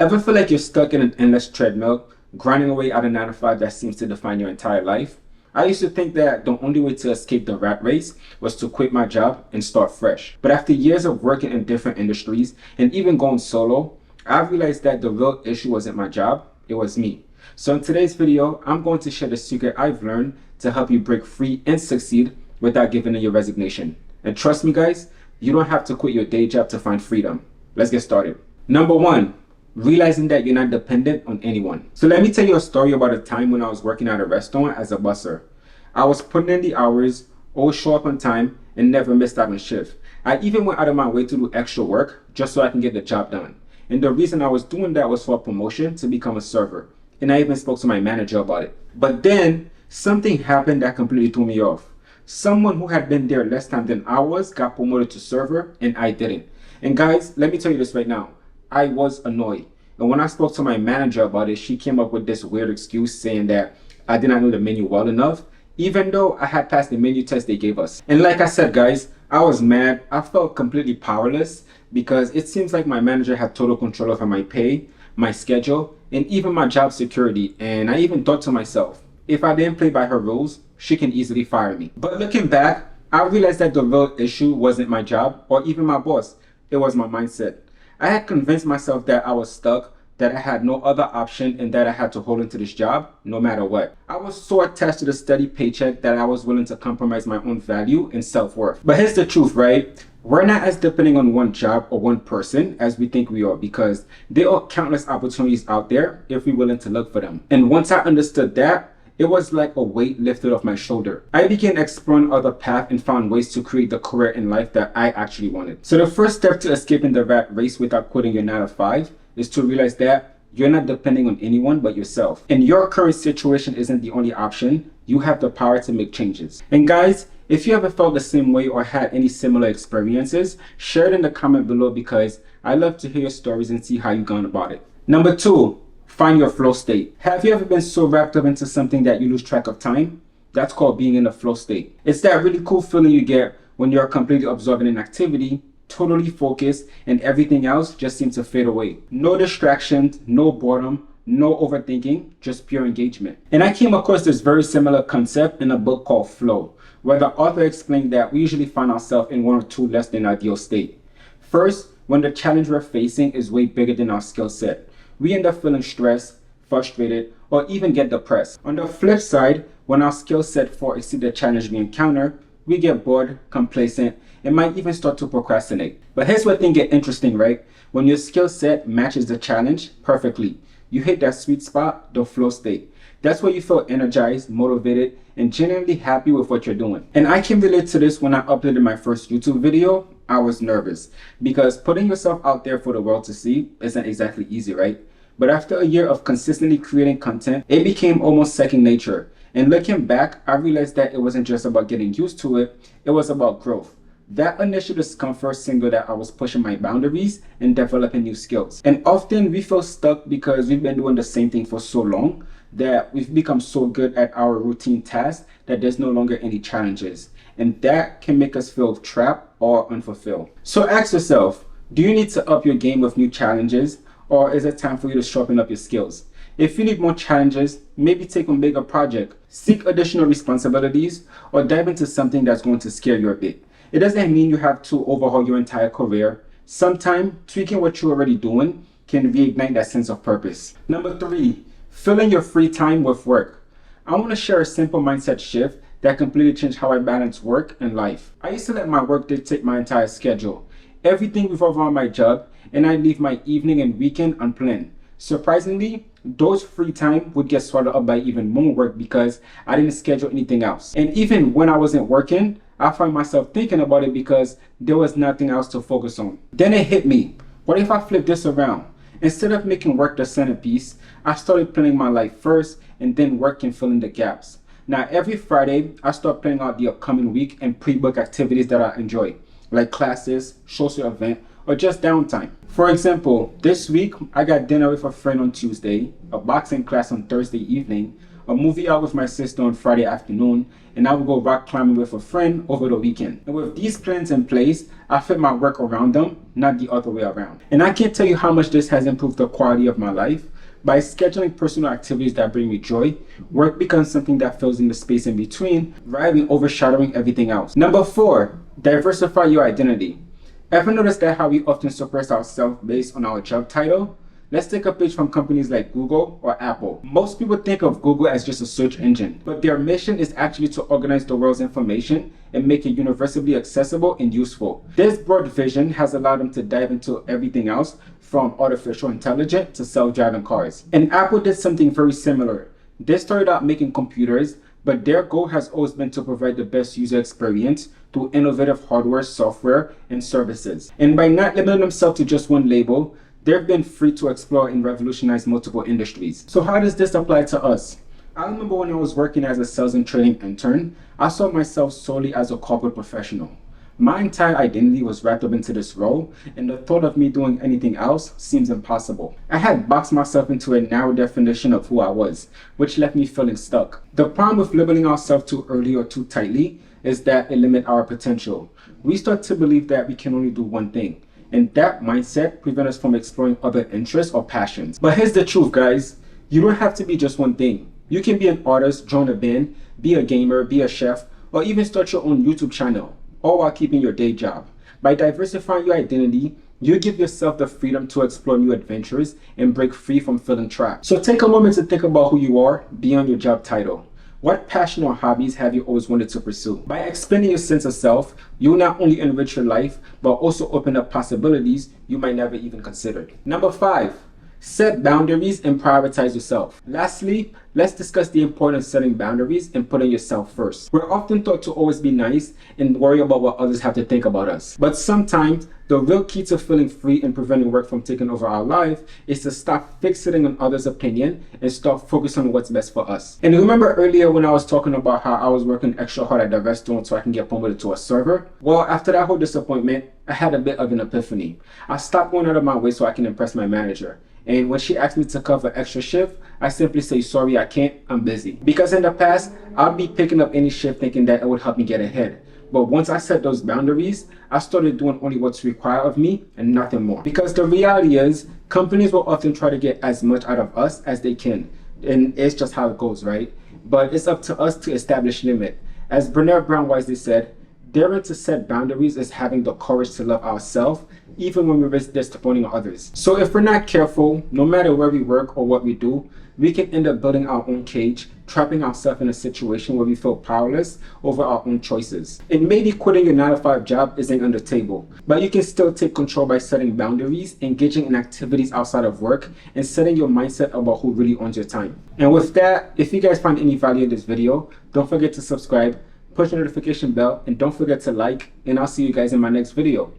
Ever feel like you're stuck in an endless treadmill, grinding away at a 9 to 5 that seems to define your entire life? I used to think that the only way to escape the rat race was to quit my job and start fresh. But after years of working in different industries and even going solo, I realized that the real issue wasn't my job, it was me. So in today's video, I'm going to share the secret I've learned to help you break free and succeed without giving in your resignation. And trust me guys, you don't have to quit your day job to find freedom. Let's get started. Number 1. Realizing that you're not dependent on anyone. So let me tell you a story about a time when I was working at a restaurant as a busser. I was putting in the hours, always show up on time, and never missed out on shift. I even went out of my way to do extra work just so I can get the job done. And the reason I was doing that was for a promotion to become a server. And I even spoke to my manager about it. But then something happened that completely threw me off. Someone who had been there less time than I was got promoted to server and I didn't. And guys, let me tell you this right now. I was annoyed. And when I spoke to my manager about it, she came up with this weird excuse saying that I did not know the menu well enough, even though I had passed the menu test they gave us. And like I said, guys, I was mad. I felt completely powerless because it seems like my manager had total control over my pay, my schedule, and even my job security. And I even thought to myself, if I didn't play by her rules, she can easily fire me. But looking back, I realized that the real issue wasn't my job or even my boss. It was my mindset. I had convinced myself that I was stuck, that I had no other option, and that I had to hold into this job no matter what. I was so attached to the steady paycheck that I was willing to compromise my own value and self-worth. But here's the truth, right? We're not as depending on one job or one person as we think we are, because there are countless opportunities out there if we're willing to look for them. And once I understood that, it was like a weight lifted off my shoulder. I began exploring other paths and found ways to create the career in life that I actually wanted. So the first step to escaping the rat race without quitting your 9 to 5 is to realize that you're not depending on anyone but yourself. And your current situation isn't the only option. You have the power to make changes. And guys, if you ever felt the same way or had any similar experiences, share it in the comment below because I love to hear your stories and see how you've gone about it. Number 2. Find your flow state. Have you ever been so wrapped up into something that you lose track of time? That's called being in a flow state. It's that really cool feeling you get when you're completely absorbed in an activity, totally focused, and everything else just seems to fade away. No distractions, no boredom, no overthinking, just pure engagement. And I came across this very similar concept in a book called Flow, where the author explained that we usually find ourselves in one or two less than ideal state. First, when the challenge we're facing is way bigger than our skill set. We end up feeling stressed, frustrated, or even get depressed. On the flip side, when our skill set far exceeds the challenge we encounter, we get bored, complacent, and might even start to procrastinate. But here's where things get interesting, right? When your skill set matches the challenge perfectly, you hit that sweet spot, the flow state. That's where you feel energized, motivated, and genuinely happy with what you're doing. And I can relate to this when I uploaded my first YouTube video. I was nervous because putting yourself out there for the world to see isn't exactly easy, right? But after a year of consistently creating content, it became almost second nature. And looking back, I realized that it wasn't just about getting used to it, it was about growth. That initial discomfort signaled that I was pushing my boundaries and developing new skills. And often we feel stuck because we've been doing the same thing for so long that we've become so good at our routine tasks that there's no longer any challenges. And that can make us feel trapped or unfulfilled. So ask yourself, do you need to up your game with new challenges, or is it time for you to sharpen up your skills? If you need more challenges, maybe take on bigger projects, seek additional responsibilities, or dive into something that's going to scare you a bit. It doesn't mean you have to overhaul your entire career. Sometimes tweaking what you're already doing can reignite that sense of purpose. Number 3, filling your free time with work. I want to share a simple mindset shift that completely changed how I balance work and life. I used to let my work dictate my entire schedule. Everything revolved around my job, and I leave my evening and weekend unplanned. Surprisingly, those free time would get swallowed up by even more work because I didn't schedule anything else. And even when I wasn't working, I found myself thinking about it because there was nothing else to focus on. Then it hit me. What if I flip this around? Instead of making work the centerpiece, I started planning my life first and then work and fill in the gaps. Now every Friday, I start planning out the upcoming week and pre-book activities that I enjoy, like classes, social event, or just downtime. For example, this week, I got dinner with a friend on Tuesday, a boxing class on Thursday evening, a movie out with my sister on Friday afternoon, and I would go rock climbing with a friend over the weekend. And with these plans in place, I fit my work around them, not the other way around. And I can't tell you how much this has improved the quality of my life. By scheduling personal activities that bring me joy, work becomes something that fills in the space in between, rather than overshadowing everything else. Number 4, diversify your identity. Ever notice that how we often suppress ourselves based on our job title? Let's take a page from companies like Google or Apple. Most people think of Google as just a search engine, but their mission is actually to organize the world's information and make it universally accessible and useful. This broad vision has allowed them to dive into everything else from artificial intelligence to self-driving cars. And Apple did something very similar. They started out making computers, but their goal has always been to provide the best user experience through innovative hardware, software, and services. And by not limiting themselves to just one label, they've been free to explore and revolutionize multiple industries. So how does this apply to us? I remember when I was working as a sales and trading intern, I saw myself solely as a corporate professional. My entire identity was wrapped up into this role, and the thought of me doing anything else seems impossible. I had boxed myself into a narrow definition of who I was, which left me feeling stuck. The problem with labeling ourselves too early or too tightly is that it limits our potential. We start to believe that we can only do one thing, and that mindset prevents us from exploring other interests or passions. But here's the truth, guys. You don't have to be just one thing. You can be an artist, join a band, be a gamer, be a chef, or even start your own YouTube channel, all while keeping your day job. By diversifying your identity, you give yourself the freedom to explore new adventures and break free from feeling trapped. So take a moment to think about who you are beyond your job title. What passion or hobbies have you always wanted to pursue? By expanding your sense of self, you will not only enrich your life, but also open up possibilities you might never even considered. Number 5, set boundaries and prioritize yourself. Lastly, let's discuss the importance of setting boundaries and putting yourself first. We're often taught to always be nice and worry about what others have to think about us. But sometimes, the real key to feeling free and preventing work from taking over our life is to stop fixating on others' opinion and start focusing on what's best for us. And remember earlier when I was talking about how I was working extra hard at the restaurant so I can get promoted to a server? Well, after that whole disappointment, I had a bit of an epiphany. I stopped going out of my way so I can impress my manager. And when she asked me to cover extra shift, I simply say, sorry, I can't, I'm busy. Because in the past, I'd be picking up any shift thinking that it would help me get ahead. But once I set those boundaries, I started doing only what's required of me and nothing more. Because the reality is, companies will often try to get as much out of us as they can. And it's just how it goes, right? But it's up to us to establish limit. As Brené Brown wisely said, daring to set boundaries is having the courage to love ourselves, even when we risk disappointing others. So if we're not careful, no matter where we work or what we do, we can end up building our own cage, trapping ourselves in a situation where we feel powerless over our own choices. And maybe quitting your 9-to-5 job isn't on the table, but you can still take control by setting boundaries, engaging in activities outside of work, and setting your mindset about who really owns your time. And with that, if you guys find any value in this video, don't forget to subscribe, push the notification bell, and don't forget to like, and I'll see you guys in my next video.